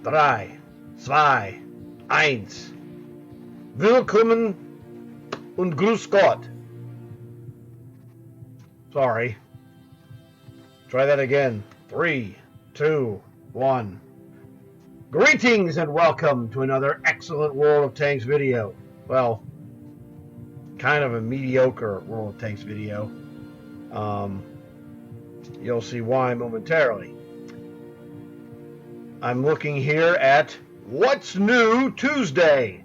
3, 2, 1. Willkommen und grüß Gott. Sorry. Try that again. 3, 2, 1. Greetings and welcome to another excellent World of Tanks video. Well, kind of a mediocre World of Tanks video. You'll see why momentarily. I'm looking here at What's New Tuesday?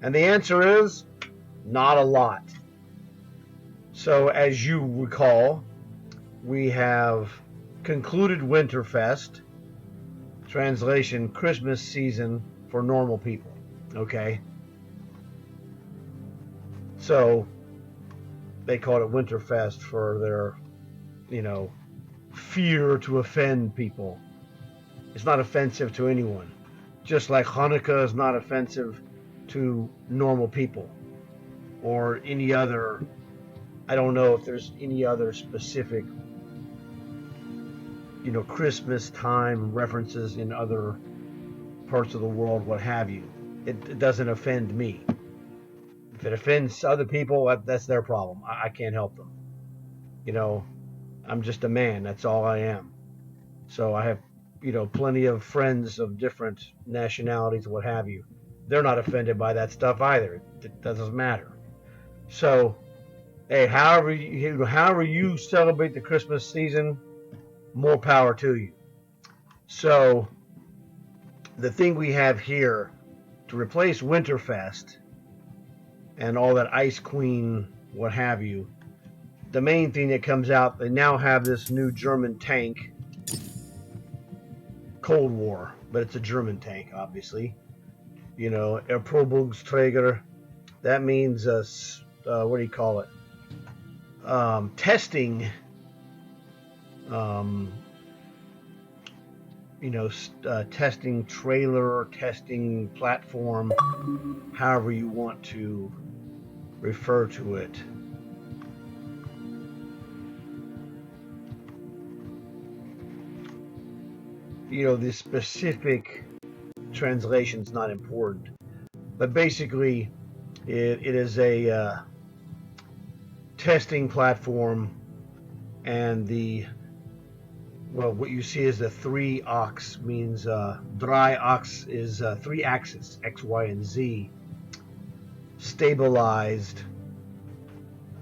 And the answer is not a lot. So as you recall, we have concluded Winterfest, translation Christmas season for normal people. Okay? So they called it Winterfest for their, fear to offend people. It's not offensive to anyone. Just like Hanukkah is not offensive to normal people or any other. I don't know if there's any other specific Christmas time references in other parts of the world, what have you. It doesn't offend me. If it offends other people, that's their problem. I can't help them. I'm just a man. That's all I am. So I have plenty of friends of different nationalities, what have you. They're not offended by that stuff either. It doesn't matter. So, hey, however you celebrate the Christmas season, more power to you. So, the thing we have here to replace Winterfest and all that Ice Queen, what have you, the main thing that comes out, they now have this new German tank, Cold War, but it's a German tank, obviously. Erprobungsträger. That means, what do you call it? Testing. Testing trailer, testing platform, however you want to refer to it. The specific translation is not important, but basically it is a testing platform, and what you see is the 3 ox means dry ox is 3 axis, X, Y, and Z, stabilized.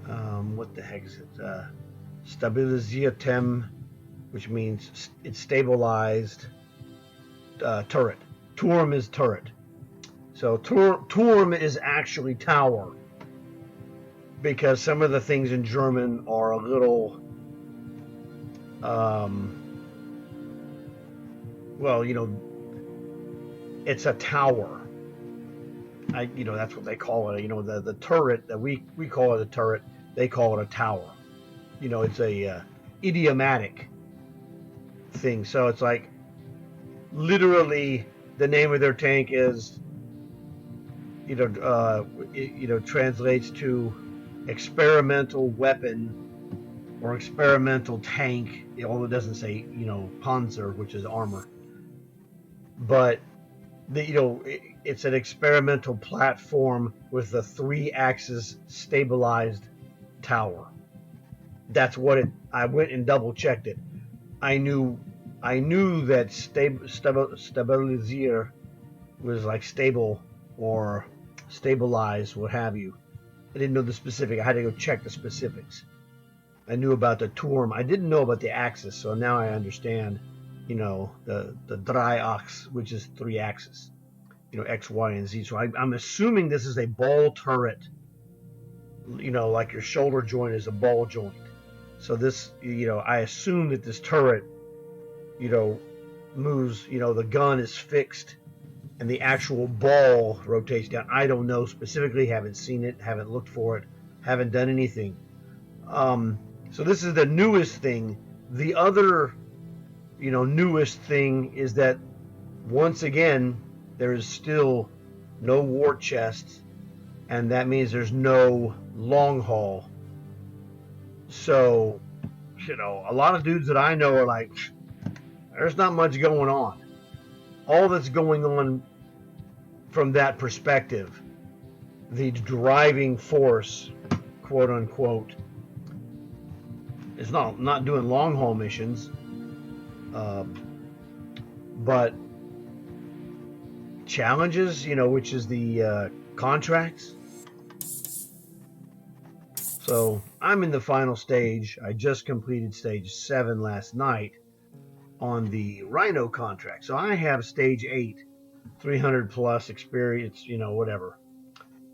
What the heck is it? Stabilisiertem, which means it's stabilized. Turret. Turm is turret. So Turm is actually tower, because some of the things in German are a little, it's a tower. That's what they call it. The turret that we call it a turret, they call it a tower. It's a idiomatic thing. So it's like literally the name of their tank is translates to experimental weapon or experimental tank, although it doesn't say Panzer, which is armor, but it's an experimental platform with a 3-axis stabilized tower. That's what I went and double checked it. I knew that stabilisier was like stable or stabilized, what have you. I didn't know the specific. I had to go check the specifics. I knew about the Turm. I didn't know about the axis, so now I understand, the dry ox, which is 3 axis, X, Y, and Z. So I'm assuming this is a ball turret, like your shoulder joint is a ball joint. So this, I assume that this turret, moves, the gun is fixed and the actual ball rotates down. I don't know specifically, haven't seen it, haven't looked for it, haven't done anything. So this is the newest thing. The other, newest thing is that once again, there is still no war chests, and that means there's no long haul. So, a lot of dudes that I know are like, there's not much going on. all that's going on from that perspective, the driving force, quote unquote, is not doing long haul missions, but challenges, which is the contracts. So I'm in the final stage. I just completed stage 7 last night on the Rhino contract. So I have stage 8, 300 plus experience, whatever.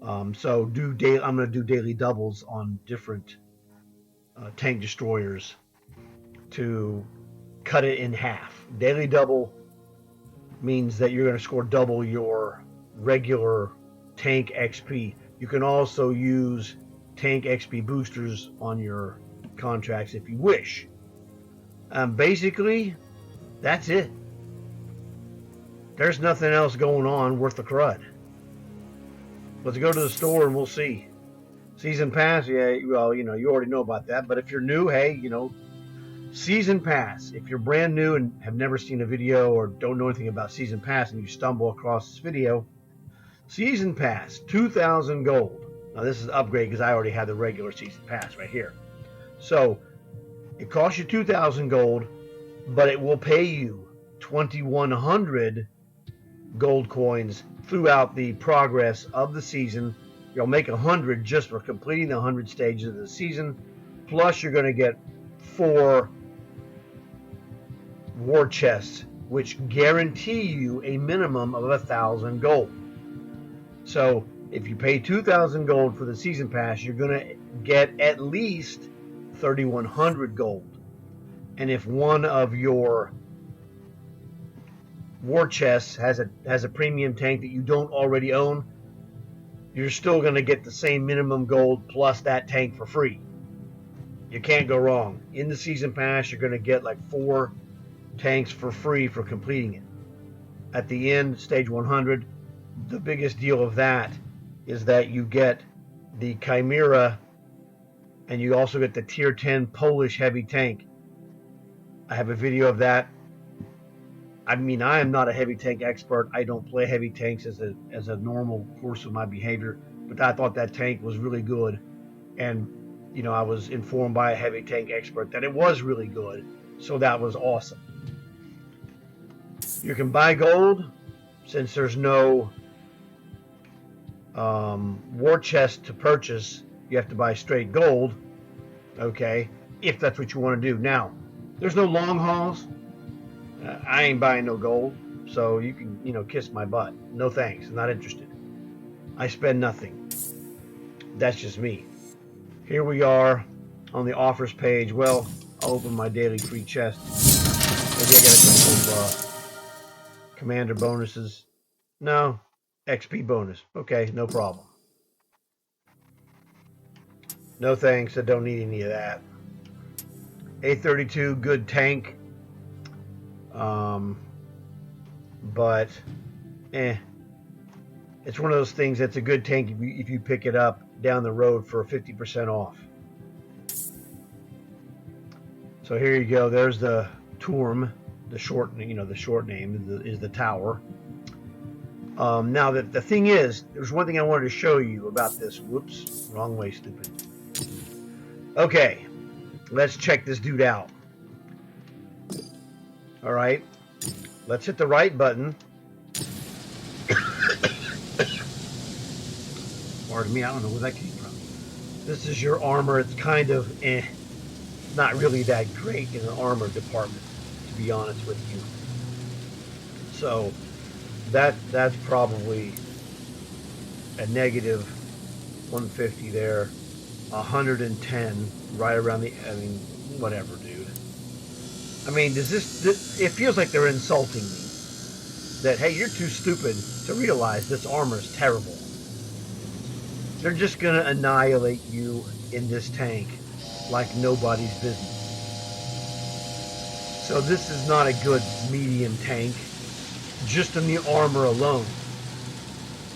So I'm going to do daily doubles on different tank destroyers to cut it in half. Daily double means that you're going to score double your regular tank XP. You can also use tank XP boosters on your contracts if you wish. Basically, that's it. There's nothing else going on worth the crud. Let's go to the store and we'll see. Season pass, yeah, well, you already know about that. But if you're new, hey, season pass. If you're brand new and have never seen a video or don't know anything about season pass and you stumble across this video, season pass, 2,000 gold. Now this is an upgrade because I already have the regular season pass right here. So it costs you 2,000 gold, but it will pay you 2,100 gold coins throughout the progress of the season. You'll make 100 just for completing the 100 stages of the season. Plus you're going to get 4 war chests, which guarantee you a minimum of 1,000 gold. So if you pay 2,000 gold for the season pass, you're going to get at least 3,100 gold. And if one of your war chests has a premium tank that you don't already own, you're still going to get the same minimum gold plus that tank for free. You can't go wrong. In the season pass, you're going to get like 4 tanks for free for completing it. At the end, stage 100, the biggest deal of that is that you get the Chimera and you also get the tier 10 Polish heavy tank. I have a video of that. I mean, I am not a heavy tank expert. I don't play heavy tanks as a normal course of my behavior, but I thought that tank was really good. And, I was informed by a heavy tank expert that it was really good. So that was awesome. You can buy gold since there's no war chest to purchase. You have to buy straight gold, okay, if that's what you want to do. Now, there's no long hauls. I ain't buying no gold, so you can, kiss my butt. No thanks, not interested. I spend nothing. That's just me. Here we are on the offers page. Well, I'll open my daily free chest. Maybe I get a couple of commander bonuses. No, XP bonus. Okay, no problem. No thanks, I don't need any of that. A32, good tank. But it's one of those things that's a good tank if you pick it up down the road for 50% off. So here you go. There's the TURM, the short name is the tower. Now the thing is, there's one thing I wanted to show you about this. Whoops, wrong way, stupid. Okay, let's check this dude out. All right, let's hit the right button. Pardon me, I don't know where that came from. This is your armor. It's kind of not really that great in the armor department, to be honest with you. So that's probably a negative 150 there, 110 right around the. I mean, whatever, dude. I mean, does this? It feels like they're insulting me. That hey, you're too stupid to realize this armor is terrible. They're just gonna annihilate you in this tank like nobody's business. So this is not a good medium tank, just in the armor alone.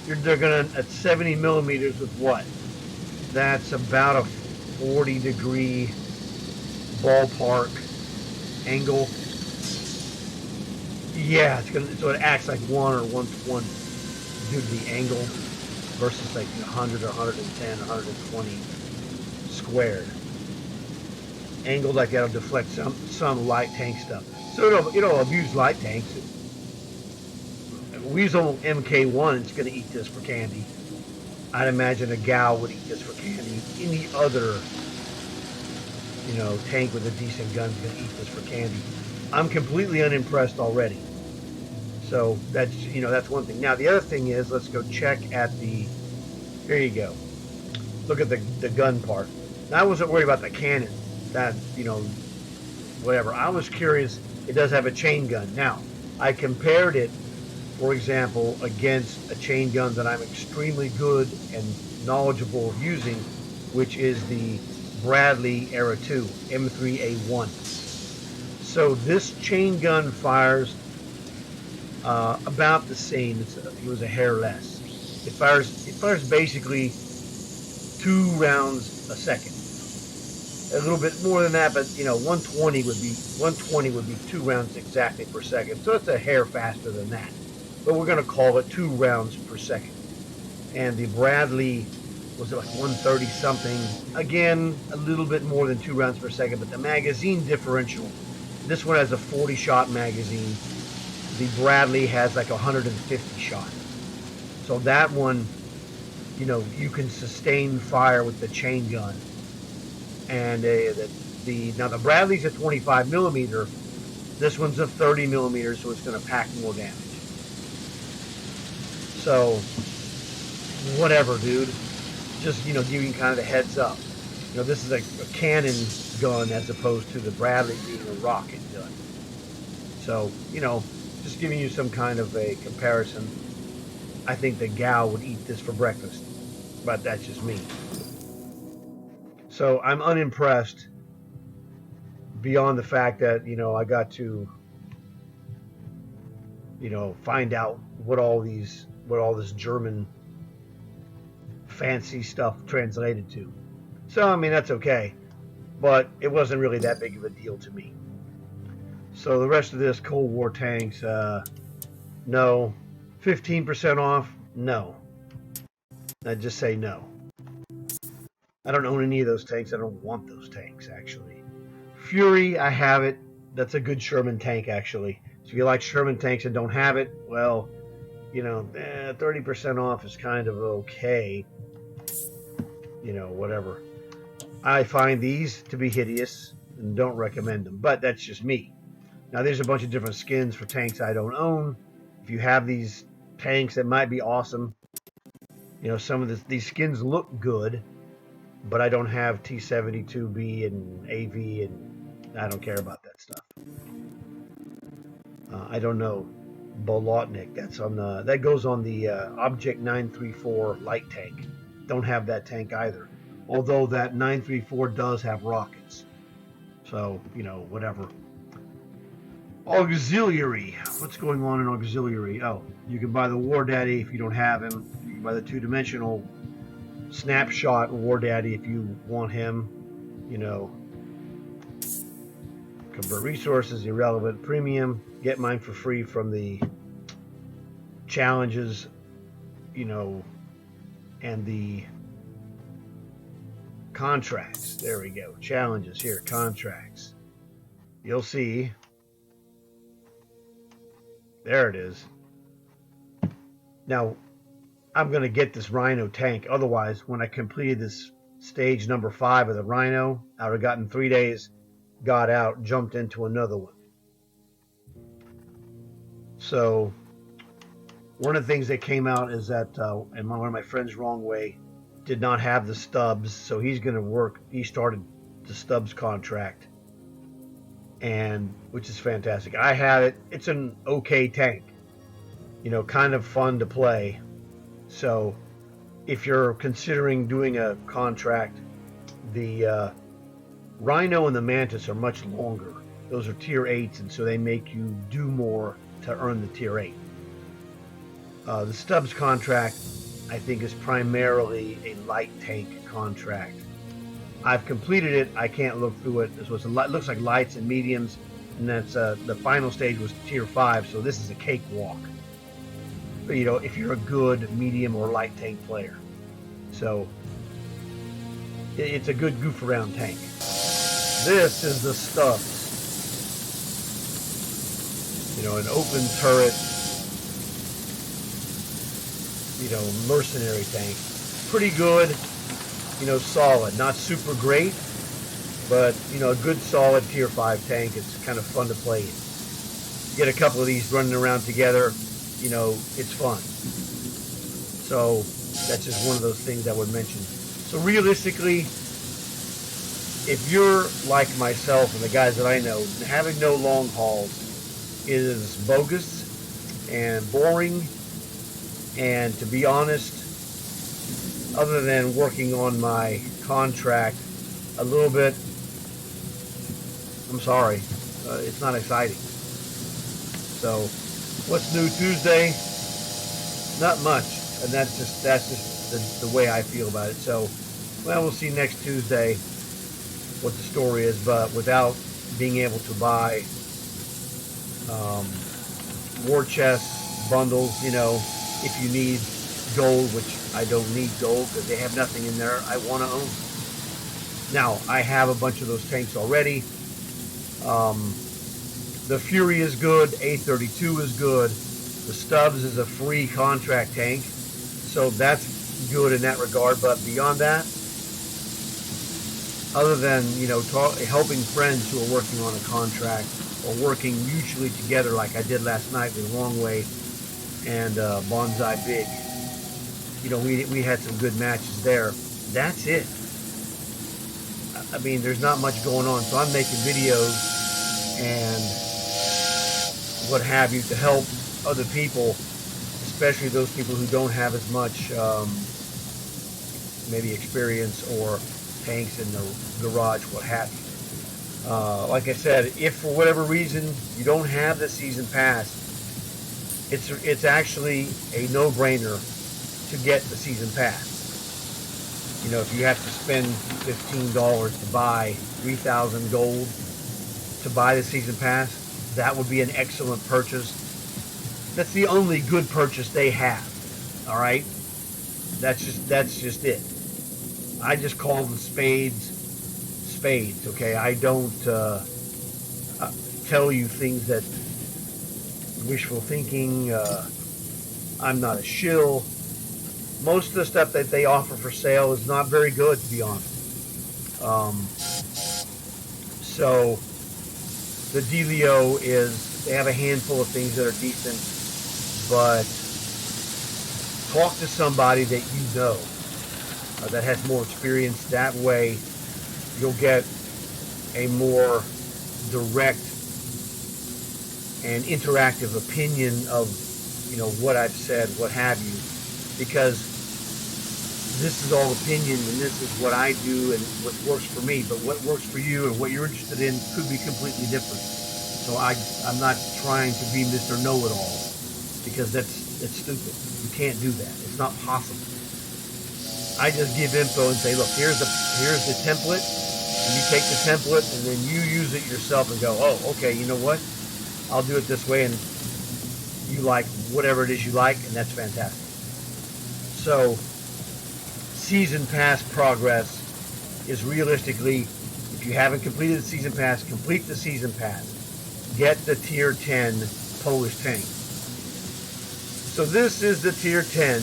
They're gonna at 70 millimeters with what? That's about a 40-degree ballpark angle. Yeah, it's gonna, so it acts like 1 due to the angle versus like 100 or 110, 120 squared. Angled like that'll deflect some light tank stuff. So it'll abuse light tanks. We use on MK1, it's going to eat this for candy. I'd imagine a gal would eat this for candy. Any other, tank with a decent gun is going to eat this for candy. I'm completely unimpressed already. So that's one thing. Now the other thing is, let's go check at the. Here you go. Look at the gun part. Now, I wasn't worried about the cannon. That whatever. I was curious. It does have a chain gun. Now, I compared it, for example, against a chain gun that I'm extremely good and knowledgeable of using, which is the Bradley Era 2 M3A1. So this chain gun fires about the same. It was a hair less. It fires basically 2 rounds a second. A little bit more than that, but 120 would be 2 rounds exactly per second. So it's a hair faster than that. But we're going to call it 2 rounds per second. And the Bradley was like 130 something. Again, a little bit more than 2 rounds per second, but the magazine differential. This one has a 40 shot magazine. The Bradley has like 150 shot. So that one, you can sustain fire with the chain gun. And now the Bradley's a 25 millimeter. This one's a 30 millimeter, so it's going to pack more damage. So whatever, dude. Just giving kind of the heads up. This is a cannon gun as opposed to the Bradley being a rocket gun. So just giving you some kind of a comparison. I think the gal would eat this for breakfast, but that's just me. So I'm unimpressed beyond the fact that, I got to, find out what all this German fancy stuff translated to. So, I mean, that's okay, but it wasn't really that big of a deal to me. So the rest of this Cold War tanks, no. 15% off, no. I'd just say no. I don't own any of those tanks. I don't want those tanks, actually. Fury, I have it. That's a good Sherman tank, actually. So if you like Sherman tanks and don't have it, well, 30% off is kind of okay. Whatever. I find these to be hideous and don't recommend them, but that's just me. Now, there's a bunch of different skins for tanks I don't own. If you have these tanks, that might be awesome. Some of these skins look good, but I don't have T-72B and AV, and I don't care about that stuff. I don't know Bolotnik. That goes on the Object 934 light tank. Don't have that tank either. Although that 934 does have rockets. So, whatever. Auxiliary. What's going on in auxiliary? Oh, you can buy the War Daddy if you don't have him. You can buy the 2-dimensional snapshot War Daddy if you want him. Convert resources, irrelevant, premium. Get mine for free from the challenges, and the contracts. There we go. Challenges here, contracts. You'll see. There it is. Now, I'm going to get this Rhino tank. Otherwise, when I completed this stage number 5 of the Rhino, I would have gotten 3 days, got out, jumped into another one. So, one of the things that came out is that, and one of my friends, Wrong Way, did not have the stubs, so he's going to work. He started the stubs contract, and which is fantastic. I have it. It's an okay tank, kind of fun to play. So if you're considering doing a contract, the Rhino and the Mantis are much longer. Those are tier 8s, and so they make you do more to earn the tier 8. The stubs contract, I think, is primarily a light tank contract. I've completed it. I can't look through it. It looks like lights and mediums. and that's the final stage was tier 5, so this is a cakewalk. You know, if you're a good medium or light tank player, so it's a good goof around tank. This is the stuff. You know, an open turret, you know, mercenary tank. Pretty good, you know, solid. Not super great, but, you know, a good solid tier 5 tank. It's kind of fun to play in. Get a couple of these running around together, you know, it's fun. So that's just one of those things I would mention. So realistically, if you're like myself and the guys that I know, having no long hauls is bogus and boring, and to be honest, other than working on my contract a little bit, I'm sorry, it's not exciting. So what's new Tuesday? Not much, and that's just the way I feel about it. So, well, we'll see next Tuesday what the story is, but without being able to buy war chest bundles, you know, if you need gold, which I don't need gold because they have nothing in there I want to own. Now, I have a bunch of those tanks already. The Fury is good, A32 is good, the Stubbs is a free contract tank, so that's good in that regard. But beyond that, other than, you know, helping friends who are working on a contract or working mutually together like I did last night with Longway and Bonsai Big, you know, we had some good matches there. That's it. I mean, there's not much going on, so I'm making videos and what have you to help other people, especially those people who don't have as much maybe experience or tanks in the garage, what have you. Like I said, if for whatever reason you don't have the season pass, it's actually a no-brainer to get the season pass. You know, if you have to spend $15 to buy 3,000 gold to buy the season pass, that would be an excellent purchase. That's the only good purchase they have. All right, that's just it. I just call them spades. Okay, I don't tell you things that wishful thinking. I'm not a shill. Most of the stuff that they offer for sale is not very good, to be honest. So the dealio is they have a handful of things that are decent, but talk to somebody that you know that has more experience. That way you'll get a more direct and interactive opinion of, you know, what I've said, what have you, because this is all opinion and this is what I do and what works for me, but what works for you and what you're interested in could be completely different. So I'm not trying to be Mr. Know-It-All, because that's stupid. You can't do that. It's not possible. I just give info and say, look, here's the template, and you take the template and then you use it yourself and go, oh, okay, you know what? I'll do it this way, and you like whatever it is you like, and that's fantastic. So season pass progress is realistically, if you haven't completed the season pass, complete the season pass. Get the tier 10 Polish tank. So this is the tier 10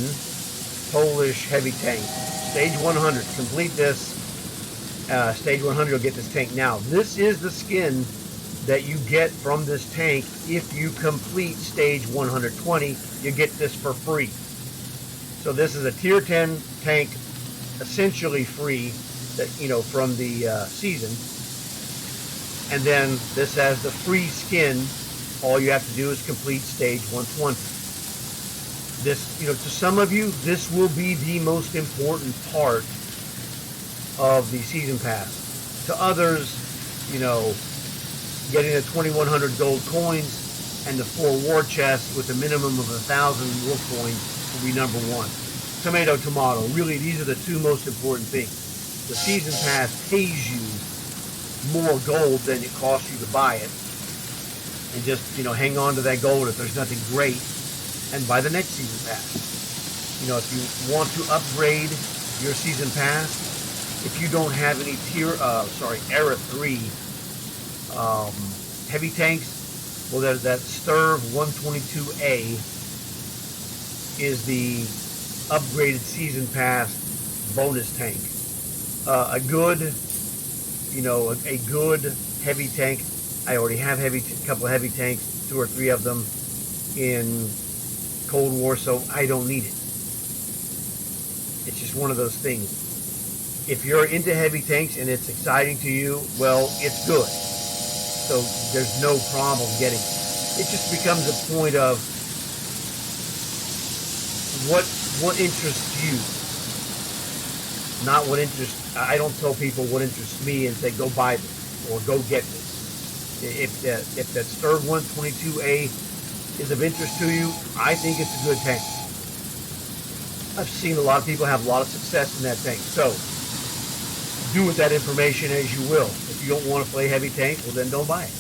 Polish heavy tank. Stage 100. Complete this. Stage 100, you'll get this tank. Now, this is the skin that you get from this tank. If you complete stage 120, you get this for free. So this is a tier 10 tank, essentially free, that, you know, from the season. And then this has the free skin. All you have to do is complete stage 120. This, you know, to some of you, this will be the most important part of the season pass. To others, you know, getting the 2,100 gold coins and the 4 war chests with a minimum of 1,000 war coins will be number one. Tomato, tomato. Really, these are the two most important things. The season pass pays you more gold than it costs you to buy it. and just, hang on to that gold if there's nothing great, and buy the next season pass. If you want to upgrade your season pass, if you don't have any Era 3 heavy tanks, well, that Sturv 122A is the upgraded season pass bonus tank. A good heavy tank. I already have a couple of heavy tanks, 2 or 3 of them in Cold War, so I don't need it. It's just one of those things. If you're into heavy tanks and it's exciting to you, well, it's good. So there's no problem getting it. It just becomes a point of what interests you, not what interests. I don't tell people what interests me and say go buy this or go get this. If that Sturv 122A is of interest to you, I think it's a good tank. I've seen a lot of people have a lot of success in that tank. So do with that information as you will. If you don't want to play heavy tank, well then don't buy it.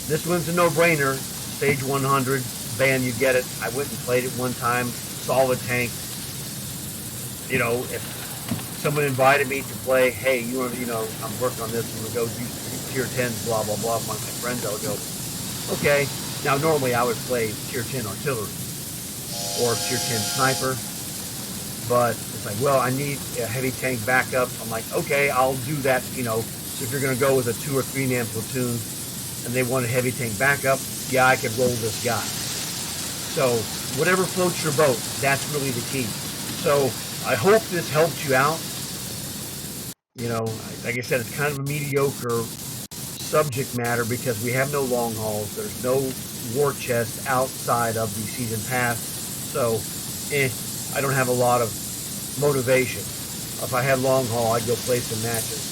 This one's a no-brainer. Stage 100, bam, you get it. I went and played it one time. Solid tank. If someone invited me to play, hey, I'm working on this, I'm gonna go do tier 10s, blah blah blah. One of my friends, I'll go, okay. Now normally I would play tier 10 artillery or tier 10 sniper. But it's like, well, I need a heavy tank backup. I'm like, okay, I'll do that, So if you're going to go with a 2 or 3 man platoon and they want a heavy tank backup, yeah, I could roll this guy. So whatever floats your boat, that's really the key. So I hope this helped you out. Like I said, it's kind of a mediocre subject matter because we have no long hauls. There's no war chest outside of the season pass. So, I don't have a lot of motivation. If I had long haul, I'd go play some matches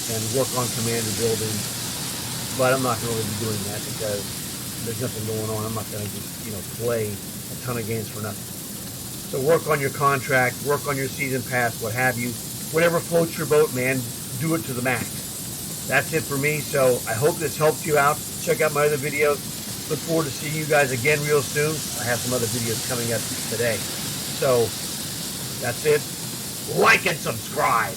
and work on commander building. But I'm not going to really be doing that because there's nothing going on. I'm not going to just, play a ton of games for nothing. So work on your contract, work on your season pass, what have you. Whatever floats your boat, man, do it to the max. That's it for me. So I hope this helped you out. Check out my other videos. Look forward to seeing you guys again real soon. I have some other videos coming up today. So that's it. Like and subscribe.